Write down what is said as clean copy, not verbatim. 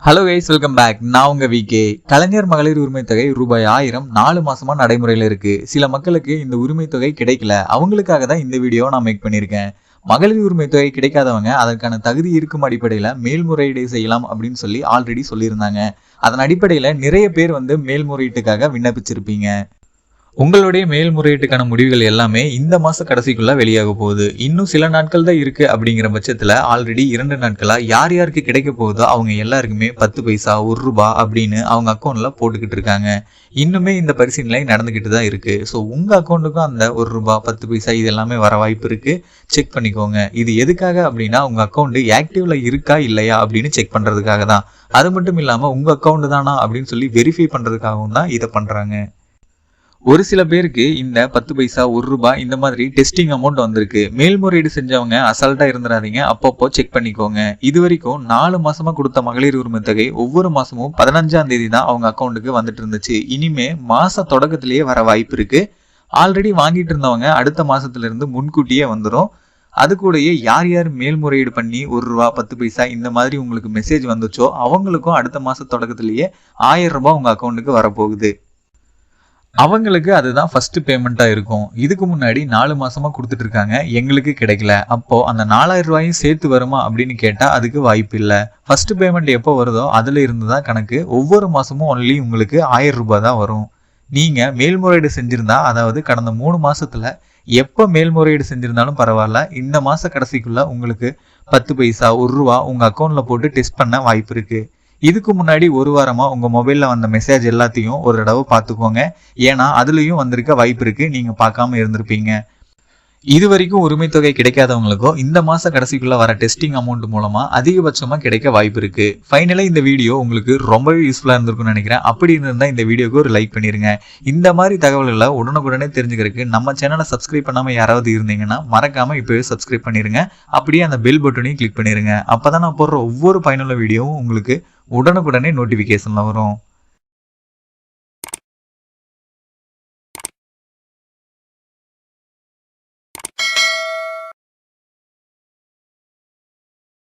Hello guys, welcome back. நான் உங்க VK. கலைஞர் மகளிர் உரிமை தொகை ரூபாய் 1000 4 மாசமா நடைமுறையில் இருக்கு. சில மக்களுக்கு இந்த உரிமை தொகை கிடைக்கல. அவங்களுக்காக தான் இந்த வீடியோ நான் மேக் பண்ணியிருக்கேன். மகளிர் உரிமை தொகை கிடைக்காதவங்க அதற்கான தகுதி இருக்கும் அடிப்படையில் மேல்முறையீடு செய்யலாம் அப்படின்னு சொல்லி ஆல்ரெடி சொல்லியிருந்தாங்க. அதன் அடிப்படையில் நிறைய பேர் மேல்முறையீட்டுக்காக விண்ணப்பிச்சிருப்பீங்க. உங்களுடைய மேல்முறையீட்டுக்கான முடிவுகள் எல்லாமே இந்த மாச கடைசிக்குள்ள வெளியாக போகுது. இன்னும் சில நாட்கள் தான் இருக்கு. அப்படிங்கிற பட்சத்துல ஆல்ரெடி 2 நாட்களா யார் யாருக்கு கிடைக்க போகுதோ அவங்க எல்லாருக்குமே 10 பைசா, 1 ரூபாய் அப்படின்னு அவங்க அக்கௌண்ட்ல போட்டுக்கிட்டு இருக்காங்க. இன்னுமே இந்த பரிசீலனை நடந்துகிட்டு தான் இருக்கு. ஸோ உங்க அக்கௌண்ட்டுக்கும் அந்த 1 ரூபாய், 10 பைசா இது எல்லாமே வர வாய்ப்பு இருக்கு. செக் பண்ணிக்கோங்க. இது எதுக்காக அப்படின்னா உங்க அக்கௌண்ட் ஆக்டிவ்ல இருக்கா இல்லையா அப்படின்னு செக் பண்றதுக்காக தான். அது மட்டும் இல்லாம உங்க அக்கௌண்ட் தானா அப்படின்னு சொல்லி வெரிஃபை பண்றதுக்காகவும் தான் இதை பண்றாங்க. ஒரு சில பேருக்கு இந்த 10 பைசா, 1 ரூபாய் இந்த மாதிரி டெஸ்டிங் அமௌண்ட் வந்திருக்கு. மேல்முறையீடு செஞ்சவங்க அசால்ட்டா இருந்துடாதீங்க. அப்பப்போ செக் பண்ணிக்கோங்க. இது வரைக்கும் 4 மாசமா கொடுத்த மகளிர் உரிமை தொகை ஒவ்வொரு மாசமும் 15ஆம் தேதி தான் அவங்க அக்கௌண்ட்டுக்கு வந்துட்டு இருந்துச்சு. இனிமே மாச தொடக்கத்திலேயே வர வாய்ப்பு இருக்கு. ஆல்ரெடி வாங்கிட்டு இருந்தவங்க அடுத்த மாசத்துல இருந்து முன்கூட்டியே வந்துடும். அது கூடயே யார் யார் மேல்முறையீடு பண்ணி 1 ரூபாய், 10 பைசா இந்த மாதிரி உங்களுக்கு மெசேஜ் வந்துச்சோ அவங்களுக்கும் அடுத்த மாச தொடக்கத்திலேயே 1000 ரூபாய் உங்க அக்கௌண்ட்டுக்கு வரப்போகுது. அவங்களுக்கு அதுதான் ஃபர்ஸ்ட் பேமெண்டா இருக்கும். இதுக்கு முன்னாடி 4 மாசமா கொடுத்துட்டு இருக்காங்க, எங்களுக்கு கிடைக்கல. அப்போ அந்த 4000 ரூபாயும் சேர்த்து வருமா அப்படின்னு கேட்டா அதுக்கு வாய்ப்பு இல்லை. ஃபர்ஸ்ட் பேமெண்ட் எப்போ வருதோ அதுல இருந்து தான் கணக்கு. ஒவ்வொரு மாசமும் ஒன்லி உங்களுக்கு 1000 ரூபாய் தான் வரும். நீங்க மேல்முறையீடு செஞ்சிருந்தா, அதாவது கடந்த 3 மாசத்துல எப்போ மேல்முறையீடு செஞ்சிருந்தாலும் பரவாயில்ல, இந்த மாச கடைசிக்குள்ள உங்களுக்கு 10 பைசா, 1 ரூபாய் உங்க அக்கௌண்ட்ல போட்டு டெஸ்ட் பண்ண வாய்ப்பு இருக்கு. இதுக்கு முன்னாடி ஒரு வாரமா உங்க மொபைல்ல வந்த மெசேஜ் எல்லாத்தையும் ஒரு தடவை பார்த்துக்கோங்க. ஏன்னா அதுலயும் வந்திருக்க வாய்ப்பு இருக்கு, நீங்க பார்க்காம இருந்திருப்பீங்க. இது வரைக்கும் உரிமை தொகை கிடைக்காதவங்களுக்கும் இந்த மாச கடைசிக்குள்ள வர டெஸ்டிங் அமௌண்ட் மூலமா அதிகபட்சமா கிடைக்க வாய்ப்பு இருக்கு. ஃபைனலா இந்த வீடியோ உங்களுக்கு ரொம்பவே யூஸ்ஃபுல்லா இருந்திருக்கும்னு நினைக்கிறேன். அப்படி இருந்தா இந்த வீடியோக்கு ஒரு லைக் பண்ணிருங்க. இந்த மாதிரி தகவல்களை உடனுக்குடனே தெரிஞ்சுக்கிறதுக்கு நம்ம சேனலை சப்ஸ்கிரைப் பண்ணாம யாராவது இருந்தீங்கன்னா மறக்காம இப்பவே சப்ஸ்கிரைப் பண்ணிருங்க. அப்படியே அந்த பெல் பட்டனையும் கிளிக் பண்ணிருங்க. அப்பதான் நான் போடுற ஒவ்வொரு பயனுள்ள வீடியோவும் உங்களுக்கு உடனுக்குடனே நோட்டிபிகேஷன்ல வரும்.